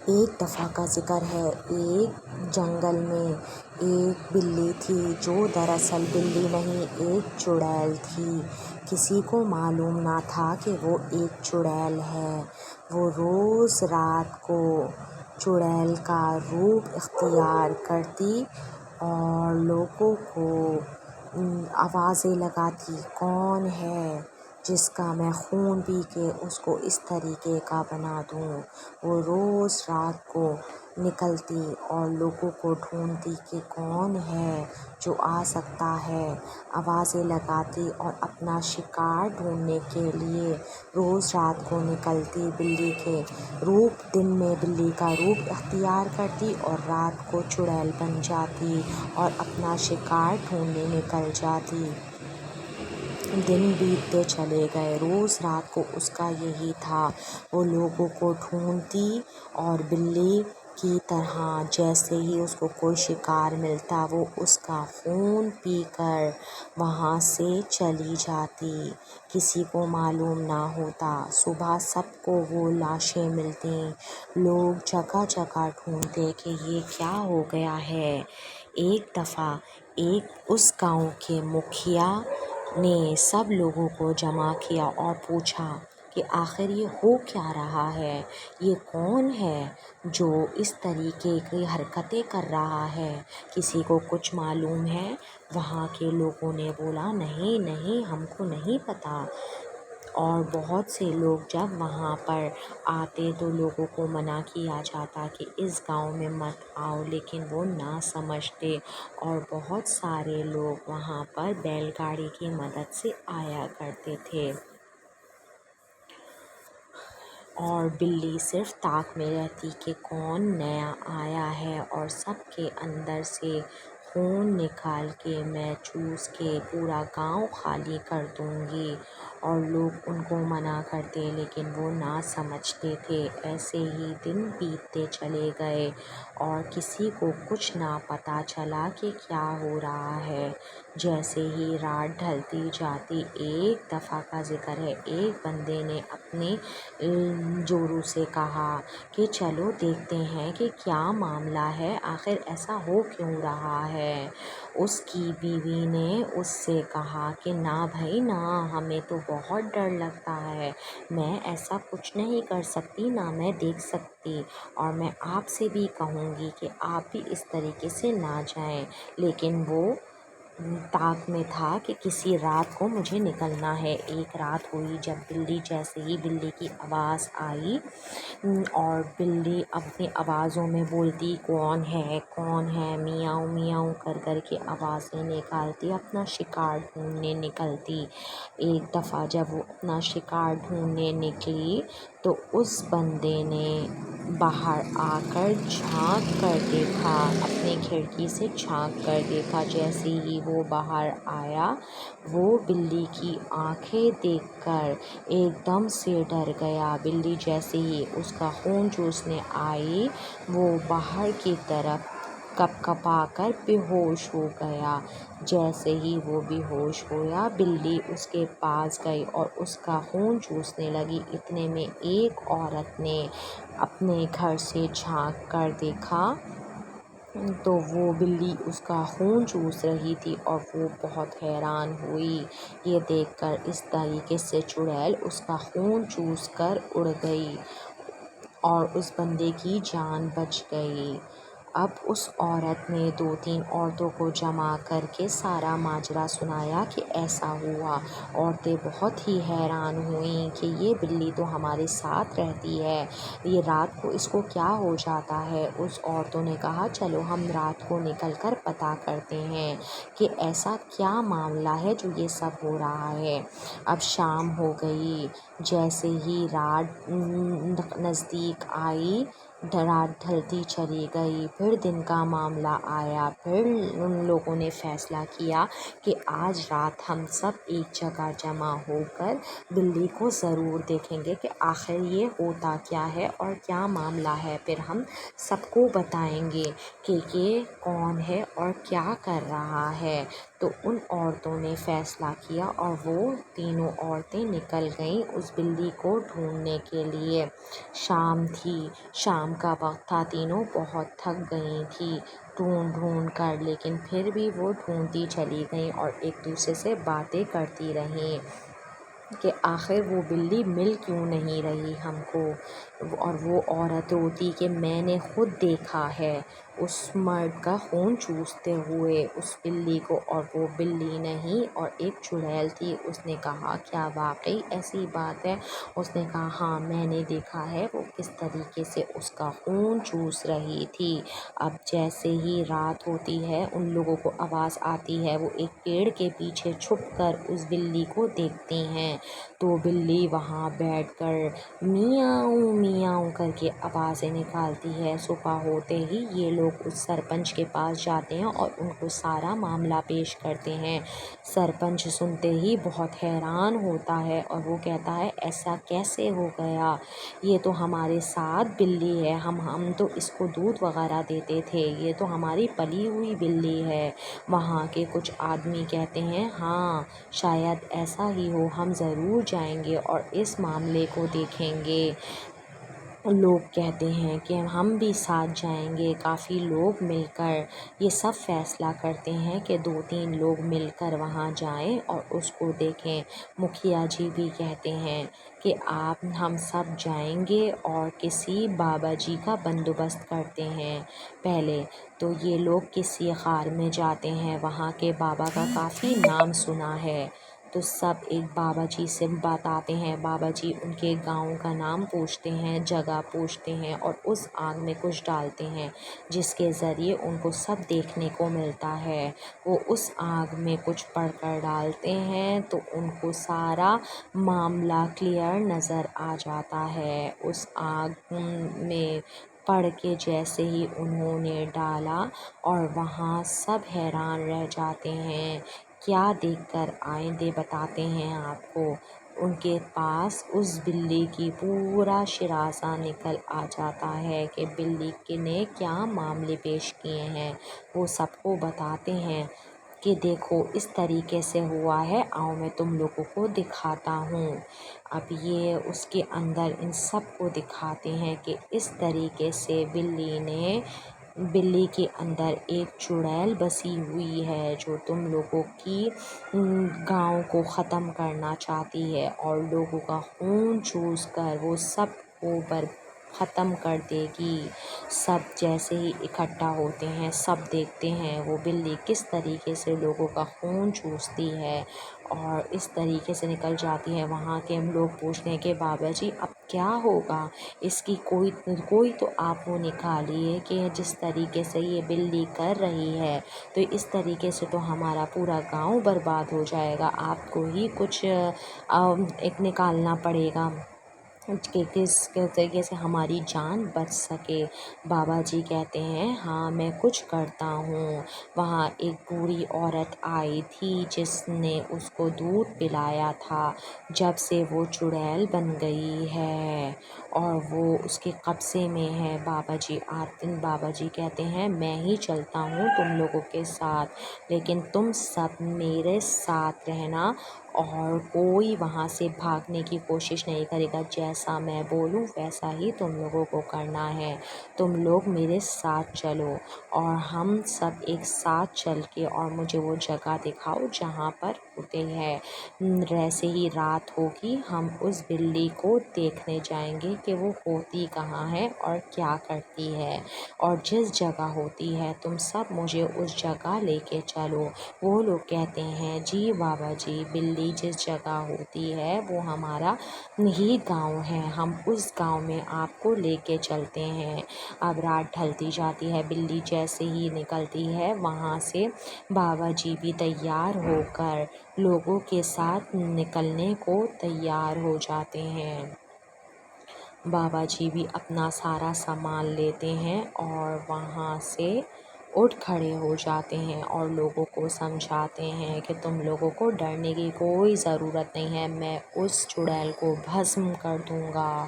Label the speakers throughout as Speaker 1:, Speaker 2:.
Speaker 1: ایک دفعہ کا ذکر ہے، ایک جنگل میں ایک بلی تھی جو دراصل بلی نہیں ایک چڑیل تھی۔ کسی کو معلوم نہ تھا کہ وہ ایک چڑیل ہے۔ وہ روز رات کو چڑیل کا روپ اختیار کرتی اور لوگوں کو آوازیں لگاتی، کون ہے جس کا میں خون پی کے اس کو اس طریقے کا بنا دوں۔ وہ روز رات کو نکلتی اور لوگوں کو ڈھونڈتی کہ کون ہے جو آ سکتا ہے، آوازیں لگاتی اور اپنا شکار ڈھونڈنے کے لیے روز رات کو نکلتی۔ بلی کے روپ دن میں بلی کا روپ اختیار کرتی اور رات کو چڑیل بن جاتی اور اپنا شکار ڈھونڈنے نکل جاتی۔ دن بیتتے چلے گئے، روز رات کو اس کا یہی تھا، وہ لوگوں کو ڈھونڈتی اور بلی کی طرح جیسے ہی اس کو کوئی شکار ملتا وہ اس کا خون پی کر وہاں سے چلی جاتی، کسی کو معلوم نہ ہوتا۔ صبح سب کو وہ لاشیں ملتیں، لوگ جگہ جگہ ڈھونڈتے کہ یہ کیا ہو گیا ہے۔ ایک دفعہ اس گاؤں کے مکھیا نے سب لوگوں کو جمع کیا اور پوچھا کہ آخر یہ ہو کیا رہا ہے، یہ کون ہے جو اس طریقے کی حرکتیں کر رہا ہے، کسی کو کچھ معلوم ہے؟ وہاں کے لوگوں نے بولا نہیں نہیں، ہم کو نہیں پتہ۔ اور بہت سے لوگ جب وہاں پر آتے تو لوگوں کو منع کیا جاتا کہ اس گاؤں میں مت آؤ، لیکن وہ نہ سمجھتے اور بہت سارے لوگ وہاں پر بیل گاڑی کی مدد سے آیا کرتے تھے اور بلی صرف تاک میں رہتی کہ کون نیا آیا ہے اور سب کے اندر سے خون نکال کے میں چوس کے پورا گاؤں خالی کر دوں گی۔ اور لوگ ان کو منع کرتے لیکن وہ نہ سمجھتے تھے۔ ایسے ہی دن بیتتے چلے گئے اور کسی کو کچھ نہ پتہ چلا کہ کیا ہو رہا ہے۔ جیسے ہی رات ڈھلتی جاتی، ایک دفعہ کا ذکر ہے، ایک بندے نے اپنے جوروں سے کہا کہ چلو دیکھتے ہیں کہ کیا معاملہ ہے، آخر ایسا ہو کیوں رہا ہے۔ اس کی بیوی نے اس سے کہا کہ نہ بھائی نہ، ہمیں تو بہت ڈر لگتا ہے، میں ایسا کچھ نہیں کر سکتی، نہ میں دیکھ سکتی، اور میں آپ سے بھی کہوں گی کہ آپ بھی اس طریقے سے نہ جائیں، لیکن وہ طاق میں تھا کہ کسی رات کو مجھے نکلنا ہے۔ ایک رات ہوئی جب جیسے ہی بلی کی آواز آئی اور بلی اپنی آوازوں میں بولتی کون ہے کون ہے، میاؤں میاؤں کر کر کے آوازیں نکالتی، اپنا شکار ڈھونڈنے نکلتی۔ ایک دفعہ جب وہ اپنا شکار ڈھونڈنے نکلی تو اس بندے نے باہر آ کر جھانک کر دیکھا، اپنے کھڑکی سے جھانک کر دیکھا۔ جیسے ہی وہ باہر آیا وہ بلی کی آنکھیں دیکھ کر ایک دم سے ڈر گیا۔ بلی جیسے ہی اس کا خون چوسنے آئی وہ باہر کی طرف کپ کپا کر بے ہوش ہو گیا۔ جیسے ہی وہ بے ہوش ہوا بلی اس کے پاس گئی اور اس کا خون چوسنے لگی۔ اتنے میں ایک عورت نے اپنے گھر سے جھانک کر دیکھا تو وہ بلی اس کا خون چوس رہی تھی اور وہ بہت حیران ہوئی یہ دیکھ کر۔ اس طریقے سے چڑیل اس کا خون چوس کر اڑ گئی اور اس بندے کی جان بچ گئی۔ اب اس عورت نے 2-3 عورتوں کو جمع کر کے سارا ماجرا سنایا کہ ایسا ہوا۔ عورتیں بہت ہی حیران ہوئیں کہ یہ بلی تو ہمارے ساتھ رہتی ہے، یہ رات کو اس کو کیا ہو جاتا ہے۔ اس عورتوں نے کہا چلو ہم رات کو نکل کر پتہ کرتے ہیں کہ ایسا کیا معاملہ ہے جو یہ سب ہو رہا ہے۔ اب شام ہو گئی، جیسے ہی رات نزدیک آئی، رات ڈھلتی چلی گئی، پھر دن کا معاملہ آیا، پھر ان لوگوں نے فیصلہ کیا کہ آج رات ہم سب ایک جگہ جمع ہو کر بلی کو ضرور دیکھیں گے کہ آخر یہ ہوتا کیا ہے اور کیا معاملہ ہے، پھر ہم سب کو بتائیں گے کہ یہ کون ہے اور کیا کر رہا ہے۔ تو ان عورتوں نے فیصلہ کیا اور وہ تینوں عورتیں نکل گئیں اس بلی کو ڈھونڈنے کے لیے۔ شام تھی، شام کا وقت تھا، تینوں بہت تھک گئی تھیں ڈھونڈ ڈھونڈ کر، لیکن پھر بھی وہ ڈھونڈتی چلی گئیں اور ایک دوسرے سے باتیں کرتی رہیں کہ آخر وہ بلی مل کیوں نہیں رہی ہم کو۔ اور وہ عورت روتی کہ میں نے خود دیکھا ہے اس مرد کا خون چوستے ہوئے اس بلی کو، اور وہ بلی نہیں اور ایک چڑیل تھی۔ اس نے کہا کیا واقعی ایسی بات ہے؟ اس نے کہا ہاں میں نے دیکھا ہے وہ کس طریقے سے اس کا خون چوس رہی تھی۔ اب جیسے ہی رات ہوتی ہے ان لوگوں کو آواز آتی ہے، وہ ایک پیڑ کے پیچھے چھپ کر اس بلی کو دیکھتے ہیں تو بلی وہاں بیٹھ کر میاؤں میاؤں کر کے آوازیں نکالتی ہے۔ صبح ہوتے ہی یہ لوگ اس سرپنچ کے پاس جاتے ہیں اور ان کو سارا معاملہ پیش کرتے ہیں۔ سرپنچ سنتے ہی بہت حیران ہوتا ہے اور وہ کہتا ہے ایسا کیسے ہو گیا؟ یہ تو ہمارے ساتھ بلی ہے، ہم تو اس کو دودھ وغیرہ دیتے تھے، یہ تو ہماری پلی ہوئی بلی ہے۔ وہاں کے کچھ آدمی کہتے ہیں ہاں شاید ایسا ہی ہو، ہم ضرور جائیں گے اور اس معاملے کو دیکھیں گے۔ لوگ کہتے ہیں کہ ہم بھی ساتھ جائیں گے۔ کافی لوگ مل کر یہ سب فیصلہ کرتے ہیں کہ 2-3 لوگ مل کر وہاں جائیں اور اس کو دیکھیں۔ مکھیا جی بھی کہتے ہیں کہ ہم سب جائیں گے اور کسی بابا جی کا بندوبست کرتے ہیں پہلے۔ تو یہ لوگ کسی غار میں جاتے ہیں، وہاں کے بابا کا کافی نام سنا ہے تو سب ایک بابا جی سے بتاتے ہیں۔ بابا جی ان کے گاؤں کا نام پوچھتے ہیں، جگہ پوچھتے ہیں اور اس آگ میں کچھ ڈالتے ہیں جس کے ذریعے ان کو سب دیکھنے کو ملتا ہے۔ وہ اس آگ میں کچھ پڑھ کر ڈالتے ہیں تو ان کو سارا معاملہ کلیئر نظر آ جاتا ہے۔ اس آگ میں پڑھ کے جیسے ہی انہوں نے ڈالا اور وہاں سب حیران رہ جاتے ہیں کیا دیکھ کر آئندے بتاتے ہیں آپ کو۔ ان کے پاس اس بلی کی پورا شرازہ نکل آ جاتا ہے کہ بلی نے کیا معاملے پیش کیے ہیں۔ وہ سب کو بتاتے ہیں کہ دیکھو اس طریقے سے ہوا ہے، آؤ میں تم لوگوں کو دکھاتا ہوں۔ اب یہ اس کے اندر ان سب کو دکھاتے ہیں کہ اس طریقے سے بلی کے اندر ایک چڑیل بسی ہوئی ہے جو تم لوگوں کی گاؤں کو ختم کرنا چاہتی ہے اور لوگوں کا خون چوس کر وہ سب کو ختم کر دے گی۔ سب جیسے ہی اکٹھا ہوتے ہیں سب دیکھتے ہیں وہ بلی کس طریقے سے لوگوں کا خون چوستی ہے اور اس طریقے سے نکل جاتی ہے۔ وہاں کے لوگ پوچھتے ہیں کہ بابا جی اب کیا ہوگا؟ اس کی کوئی تو آپ وہ نکالیے کہ جس طریقے سے یہ بلی کر رہی ہے تو اس طریقے سے تو ہمارا پورا گاؤں برباد ہو جائے گا، آپ کو ہی کچھ ایک نکالنا پڑے گا کہ کس طریقے سے ہماری جان بچ سکے۔ بابا جی کہتے ہیں ہاں میں کچھ کرتا ہوں۔ وہاں ایک بوڑھی عورت آئی تھی جس نے اس کو دودھ پلایا تھا، جب سے وہ چڑیل بن گئی ہے اور وہ اس کے قبضے میں ہے۔ بابا جی کہتے ہیں میں ہی چلتا ہوں تم لوگوں کے ساتھ، لیکن تم سب میرے ساتھ رہنا اور کوئی وہاں سے بھاگنے کی کوشش نہیں کرے گا، جیسا میں بولوں ویسا ہی تم لوگوں کو کرنا ہے۔ تم لوگ میرے ساتھ چلو اور ہم سب ایک ساتھ چل کے اور مجھے وہ جگہ دکھاؤ جہاں پر ہوتے ہیں۔ جیسے ہی رات ہوگی ہم اس بلی کو دیکھنے جائیں گے کہ وہ ہوتی کہاں ہے اور کیا کرتی ہے، اور جس جگہ ہوتی ہے تم سب مجھے اس جگہ لے کے چلو۔ وہ لوگ کہتے ہیں جی بابا جی، بلی جس جگہ ہوتی ہے وہ ہمارا ہی گاؤں ہے، ہم اس گاؤں میں آپ کو لے کے چلتے ہیں۔ اب رات ڈھلتی جاتی ہے، بلی جیسے ہی نکلتی ہے وہاں سے بابا جی بھی تیار ہو کر لوگوں کے ساتھ نکلنے کو تیار ہو جاتے ہیں۔ بابا جی بھی اپنا سارا سامان لیتے ہیں اور وہاں سے اٹھ کھڑے ہو جاتے ہیں اور لوگوں کو سمجھاتے ہیں کہ تم لوگوں کو ڈرنے کی کوئی ضرورت نہیں ہے، میں اس چڑیل کو بھسم کر دوں گا،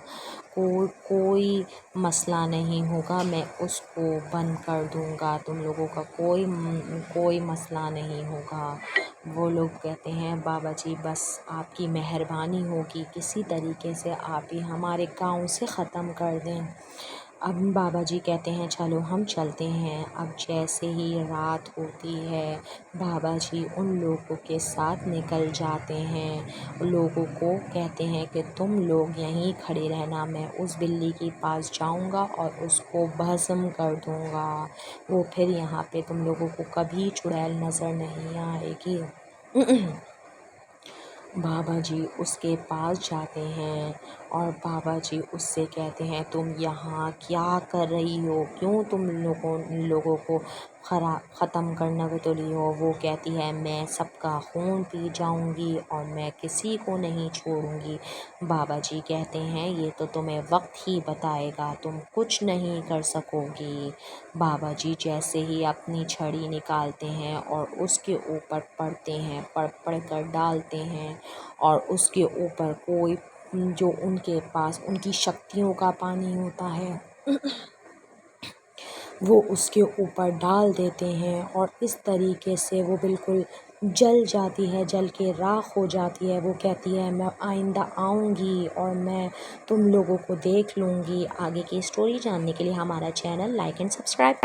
Speaker 1: کوئی مسئلہ نہیں ہوگا، میں اس کو بند کر دوں گا، تم لوگوں کا کوئی مسئلہ نہیں ہوگا۔ وہ لوگ کہتے ہیں بابا جی بس آپ کی مہربانی ہوگی، کسی طریقے سے آپ ہی ہمارے گاؤں سے ختم کر دیں۔ اب بابا جی کہتے ہیں چلو ہم چلتے ہیں۔ اب جیسے ہی رات ہوتی ہے بابا جی ان لوگوں کے ساتھ نکل جاتے ہیں، لوگوں کو کہتے ہیں کہ تم لوگ یہیں کھڑے رہنا، میں اس بلی کے پاس جاؤں گا اور اس کو بھسم کر دوں گا، وہ پھر یہاں پہ تم لوگوں کو کبھی چڑیل نظر نہیں آئے گی۔ بابا جی اس کے پاس جاتے ہیں اور بابا جی اس سے کہتے ہیں تم یہاں کیا کر رہی ہو، کیوں تم لوگوں کو ختم کرنا تلی ہو؟ وہ کہتی ہے میں سب کا خون پی جاؤں گی اور میں کسی کو نہیں چھوڑوں گی۔ بابا جی کہتے ہیں یہ تو تمہیں وقت ہی بتائے گا، تم کچھ نہیں کر سکو گی۔ بابا جی جیسے ہی اپنی چھڑی نکالتے ہیں اور اس کے اوپر پڑتے ہیں، پڑ کر ڈالتے ہیں اور اس کے اوپر کوئی جو ان کے پاس ان کی شکتیوں کا پانی ہوتا ہے وہ اس کے اوپر ڈال دیتے ہیں اور اس طریقے سے وہ بالکل جل جاتی ہے، جل کے راکھ ہو جاتی ہے۔ وہ کہتی ہے میں آئندہ آؤں گی اور میں تم لوگوں کو دیکھ لوں گی۔ آگے کی اسٹوری جاننے کے لیے ہمارا چینل لائک اینڈ سبسکرائب